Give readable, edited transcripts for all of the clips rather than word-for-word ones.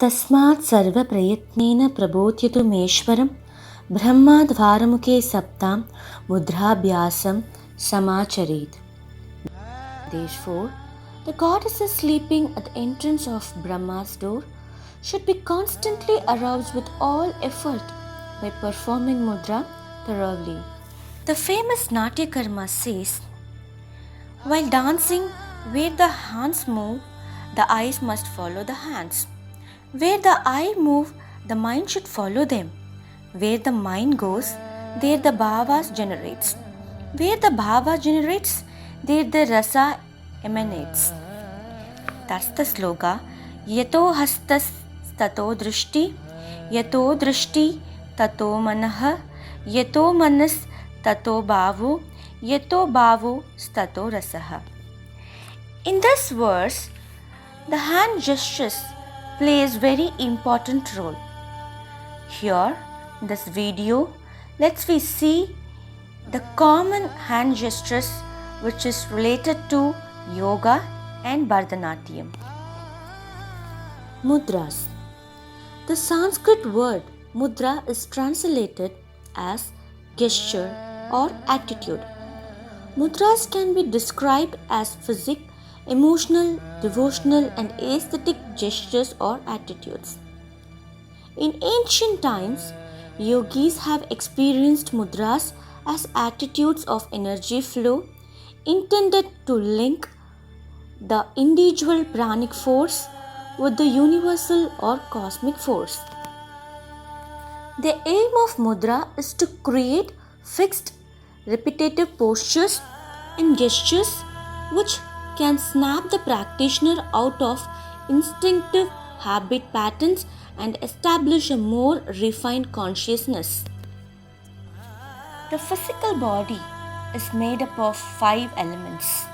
तस्मात् सर्वप्रयत्नेन प्रबोध्यतुमेश्वरं ब्रह्माद्वारमुखे सप्तां मुद्राभ्यासं समाचरेत्. Therefore, the goddesses sleeping at the entrance of Brahma's door should be constantly aroused with all effort by performing mudra thoroughly. The famous Natyakarma says, while dancing, where the hands move, the eyes must follow the hands. Where the eye move, the mind should follow them. Where the mind goes, there the bhavas generates. Where the bhava generates, there the rasa emanates. That's the sloga. Yato hastas tato drishti, yato drishti tato manah, yato manas tato bhavu, yato bhavu tato rasaha. In this verse, the hand gestures plays very important role. Here, in this video, let's we see the common hand gestures which is related to yoga and Bharatanatyam. Mudras. The Sanskrit word mudra is translated as gesture or attitude. Mudras can be described as physical, emotional, devotional and aesthetic gestures or attitudes. In ancient times, yogis have experienced mudras as attitudes of energy flow intended to link the individual pranic force with the universal or cosmic force. The aim of mudra is to create fixed, repetitive postures and gestures which can snap the practitioner out of instinctive habit patterns and establish a more refined consciousness. The physical body is made up of 5 elements.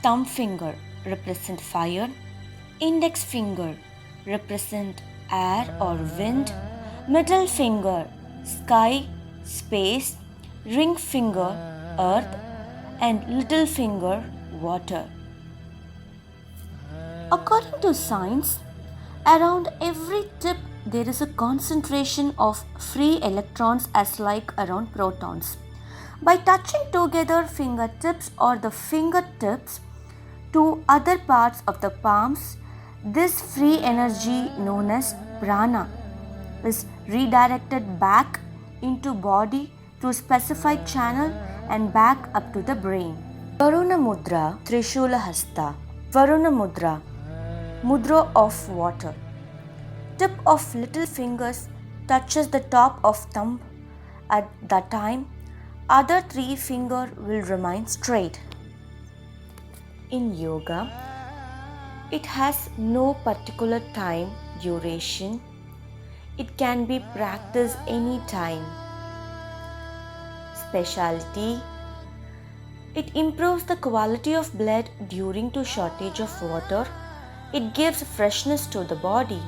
Thumb finger represent fire, index finger represent air or wind, middle finger sky, space, ring finger earth and little finger water. According to science, around every tip there is a concentration of free electrons as like around protons. By touching together fingertips or the fingertips to other parts of the palms, this free energy known as prana is redirected back into body through specified channel and back up to the brain. Varuna Mudra, Trishula Hasta. Varuna Mudra, Mudra of water. Tip of little fingers touches the top of thumb. At that time, other 3 fingers will remain straight. In yoga, it has no particular time duration. It can be practiced anytime. Specialty: it improves the quality of blood during to shortage of water. It gives freshness to the body.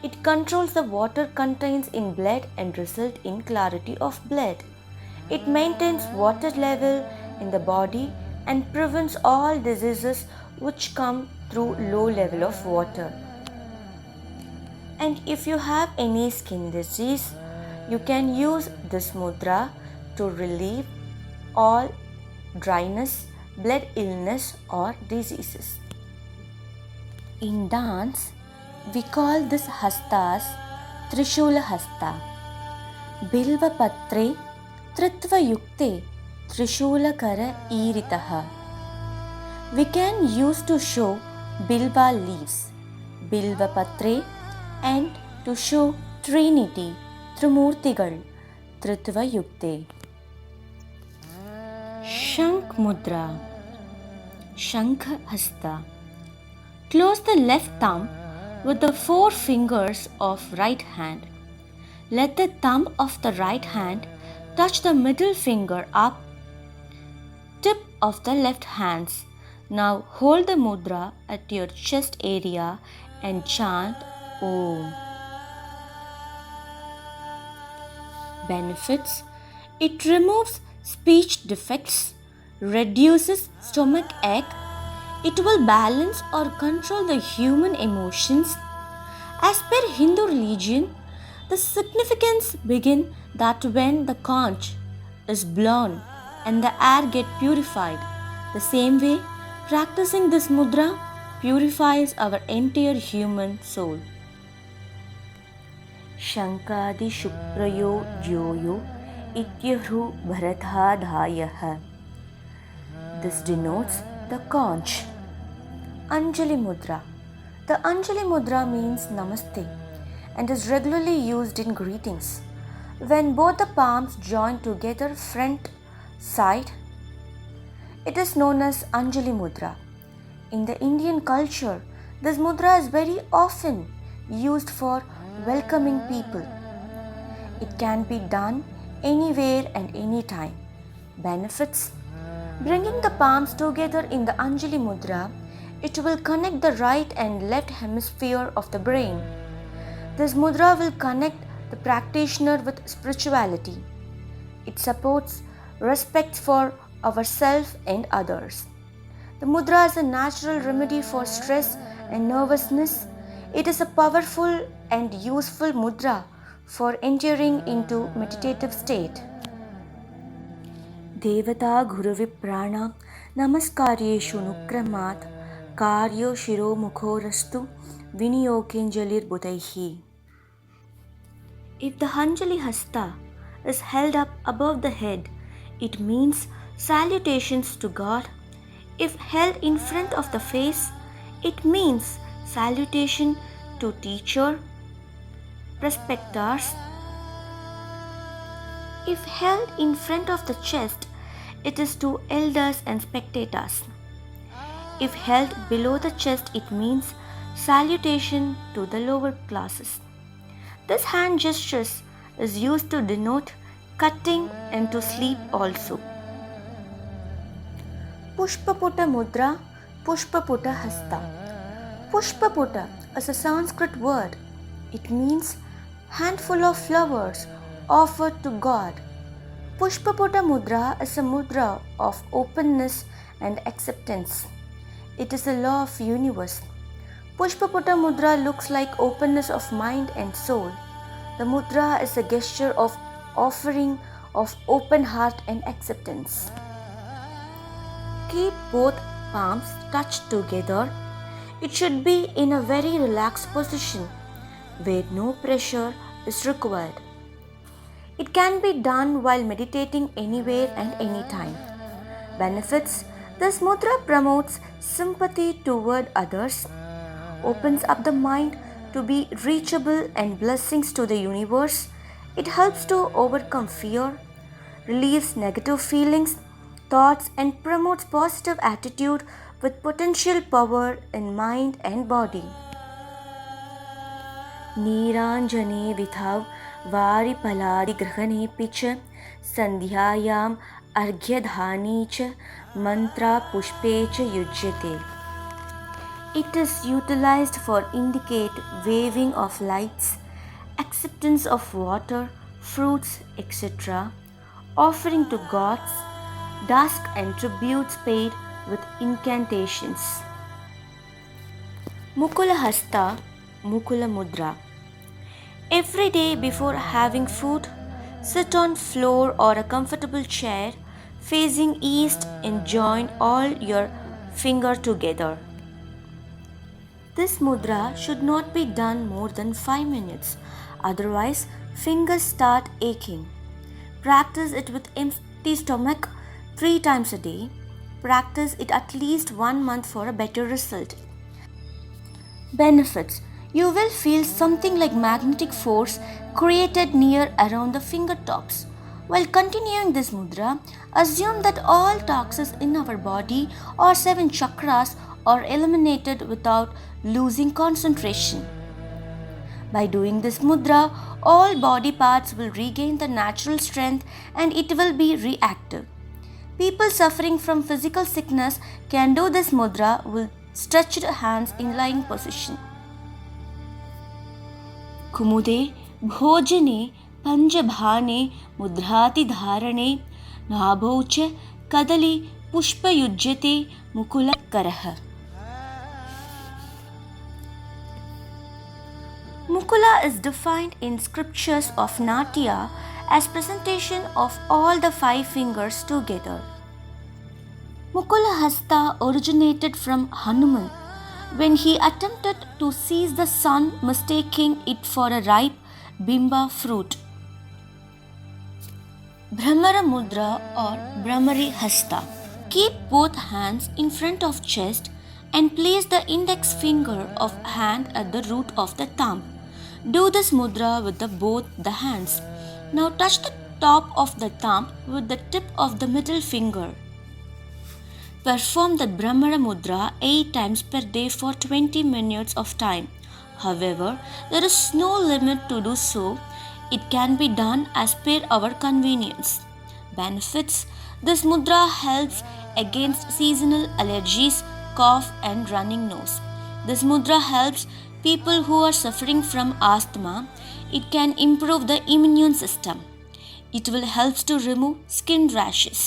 It controls the water contains in blood and result in clarity of blood. It maintains water level in the body and prevents all diseases which come through low level of water. And if you have any skin disease, you can use this mudra to relieve all dryness, blood illness or diseases. In dance, we call this hastas Trishula Hasta. Bilva Patre Tritva Yukte Trishula Kara Iritaha. We can use to show Bilva leaves, Bilva Patre, and to show Trinity, Trimurtigal, Tritva Yukte. Shankh Mudra, Shankha Hasta. Close the left thumb with the 4 fingers of right hand. Let the thumb of the right hand touch the middle finger up, tip of the left hands. Now hold the mudra at your chest area and chant Om. Benefits: it removes speech defects, reduces stomach ache, it will balance or control the human emotions, As per Hindu religion, the significance begins that when the conch is blown and the air get purified. The same way, practicing this mudra purifies our entire human soul. Shankadi Shuprayo Jyoyo Ityahru Bharatadhayah. This denotes the conch. Anjali Mudra. The Anjali Mudra means Namaste and is regularly used in greetings. When both the palms join together front side, it is known as Anjali Mudra. In the Indian culture, this mudra is very often used for welcoming people. It can be done anywhere and anytime. Benefits: bringing the palms together in the Anjali Mudra, it will connect the right and left hemisphere of the brain. This mudra will connect the practitioner with spirituality. It supports respect for ourselves and others. The mudra is a natural remedy for stress and nervousness. It is a powerful and useful mudra for entering into meditative state. Devata Guru Viprana Namaskaryeshu Nukramat Karyo Shiro Mukhorastu Viniyokenjalir Budaihi. If the Anjali Hasta is held up above the head, it means salutations to God. If held in front of the face, it means salutation to teacher, respecters. If held in front of the chest, it is to elders and spectators. If held below the chest, it means salutation to the lower classes. This hand gestures is used to denote cutting and to sleep also. Pushpaputa Mudra, Pushpaputa Hasta. Pushpaputa is a Sanskrit word. It means handful of flowers offered to God. Pushpaputa Mudra is a mudra of openness and acceptance. It is a law of universe. Pushpaputa Mudra looks like openness of mind and soul. The mudra is a gesture of offering of open heart and acceptance. Keep both palms touched together. It should be in a very relaxed position where no pressure is required. It can be done while meditating anywhere and anytime. Benefits: this mudra promotes sympathy toward others, opens up the mind to be reachable and blessings to the universe. It helps to overcome fear, relieves negative feelings, thoughts, and promotes positive attitude with potential power in mind and body. Niranjane Vithav Vari Paladi Grahane Picha Sandhyayam Argyadhani Cha Mantra Pushpecha Yujyate. It is utilized for indicate waving of lights, acceptance of water, fruits, etc., offering to gods, dusk and tributes paid with incantations. Mukula Hasta, Mukula Mudra. Every day before having food, sit on floor or a comfortable chair facing east and join all your finger together. This mudra should not be done more than 5 minutes, otherwise fingers start aching. Practice it with empty stomach 3 times a day. Practice it at least 1 month for a better result. Benefits: you will feel something like magnetic force created near around the fingertops. While continuing this mudra, assume that all toxins in our body or 7 chakras are eliminated without losing concentration. By doing this mudra, all body parts will regain the natural strength and it will be reactive. People suffering from physical sickness can do this mudra with stretched hands in lying position. Kumude Bhojane Panjabhane Mudrati Dharane Nabhocha Kadali Pushpa Yujyate Mukula Karaha. Mukula is defined in scriptures of Natya as presentation of all the 5 fingers together. Mukula Hasta originated from Hanuman when he attempted to seize the sun, mistaking it for a ripe bimba fruit. Bhramara Mudra or Bhramari Hasta. Keep both hands in front of chest and place the index finger of hand at the root of the thumb. Do this mudra with both the hands. Now touch the top of the thumb with the tip of the middle finger. Perform the Bhramara Mudra 8 times per day for 20 minutes of time. However, there is no limit to do so. It can be done as per our convenience. Benefits: this mudra helps against seasonal allergies, cough and running nose. This mudra helps people who are suffering from asthma. It can improve the immune system. It will help to remove skin rashes.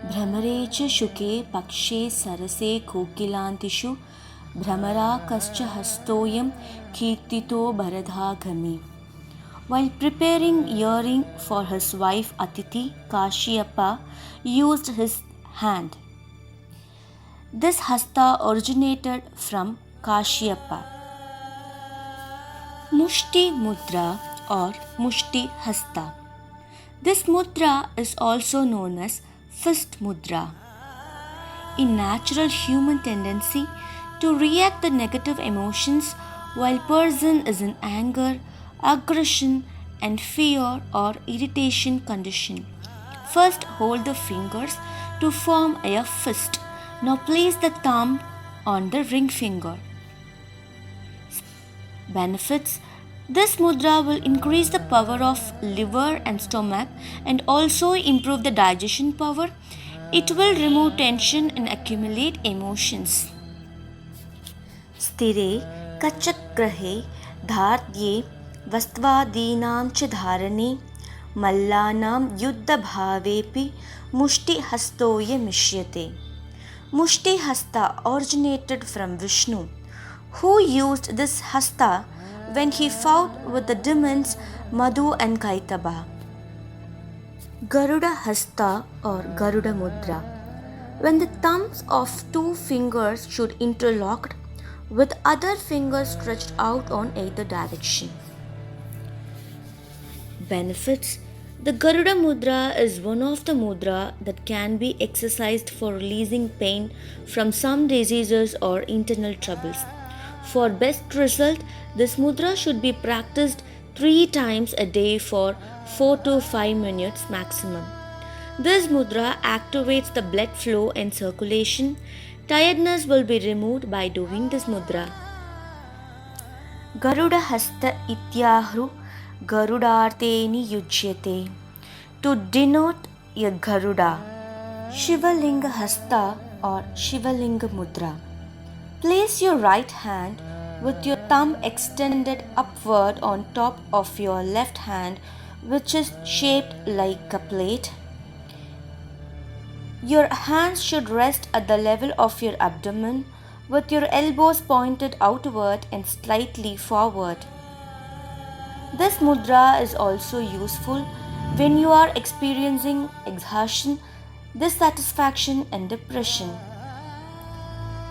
Bhramare cha shuke pakshe sarase kokilantishu Bhramara kascha hastoyam kirtito bharadhagami. While preparing earring for his wife Atiti, Kashyapa used his hand. This hasta originated from Kashyapa. Mushti Mudra or Mushti Hasta. This mudra is also known as fist mudra. A natural human tendency to react to negative emotions while person is in anger, aggression and fear or irritation condition. First hold the fingers to form a fist. Now place the thumb on the ring finger. Benefits: this mudra will increase the power of liver and stomach and also improve the digestion power. It will remove tension and accumulate emotions. Sthire kachakrahe dhardye Vastvadinam च धारणे मल्लानां युद्धभावेपि मुष्टि हस्तोय मिश्यते. Mushti Hasta originated from Vishnu, who used this hasta when he fought with the demons Madhu and Kaitaba. Garuda Hasta or Garuda Mudra. When the thumbs of 2 fingers should interlocked with other fingers stretched out on either direction. Benefits: the Garuda Mudra is one of the mudra that can be exercised for releasing pain from some diseases or internal troubles. For best result, this mudra should be practiced 3 times a day for 4 to 5 minutes maximum. This mudra activates the blood flow and circulation. Tiredness will be removed by doing this mudra. Garuda Hasta Ityahru Garudarteni Yujyate. To denote a Garuda. Shivalinga Hasta or Shivalinga Mudra. Place your right hand with your thumb extended upward on top of your left hand, which is shaped like a plate. Your hands should rest at the level of your abdomen with your elbows pointed outward and slightly forward. This mudra is also useful when you are experiencing exhaustion, dissatisfaction and depression.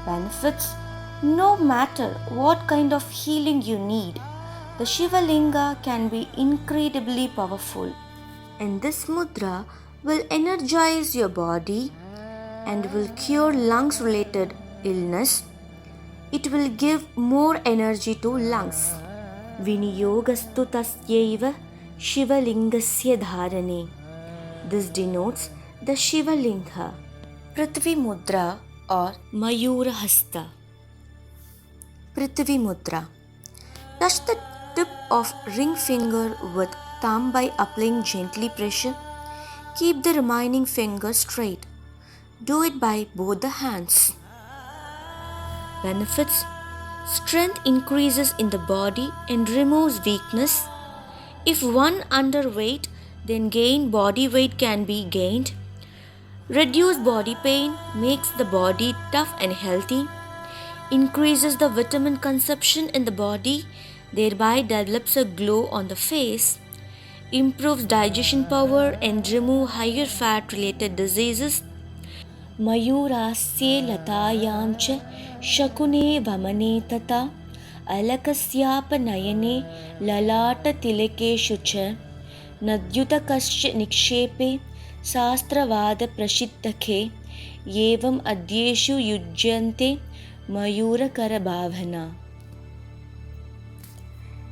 Benefits: no matter what kind of healing you need, the Shivalinga can be incredibly powerful. And this mudra will energize your body and will cure lungs related illness. It will give more energy to lungs. Viniyogastu tasyaiva Shivalingasya dharane. This denotes the Shivalinga. Prithvi Mudra or Mayura Hasta. Prithvi Mudra. Touch the tip of ring finger with thumb by applying gently pressure. Keep the remaining finger straight. Do it by both the hands. Benefits: strength increases in the body and removes weakness. If one underweight, then gain body weight can be gained. Reduce body pain, makes the body tough and healthy. increases the vitamin consumption in the body, thereby develops a glow on the face, improves digestion power and remove higher fat related diseases. मयूरास्ये लतायां च शकुने वमने तथा अलकस्यापनयने ललाटतिलकेषु च नद्युतकश्च निक्षेपे शास्त्रवादप्रसिद्धखे एवम् अद्येषु युज्यन्ते मयूरकरभावना.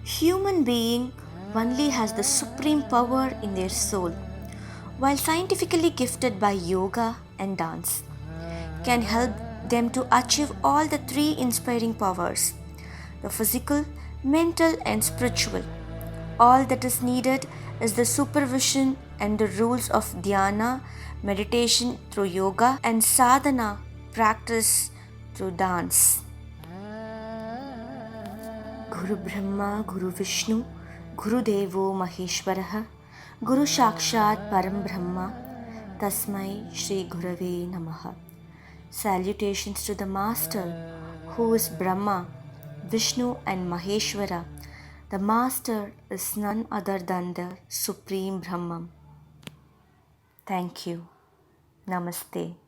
Human being only has the supreme power in their soul, while scientifically gifted by yoga and dance, can help them to achieve all the three inspiring powers: the physical, mental, and spiritual. All that is needed is the supervision and the rules of dhyana, meditation through yoga, and sadhana, practice through dance. Guru Brahma, Guru Vishnu, Guru Devo Maheshwaraha, Guru Sakshat Param Brahma, Tasmai Shri Gurave Namaha. Salutations to the Master, who is Brahma, Vishnu and Maheshwara. The Master is none other than the Supreme Brahman. Thank you. Namaste.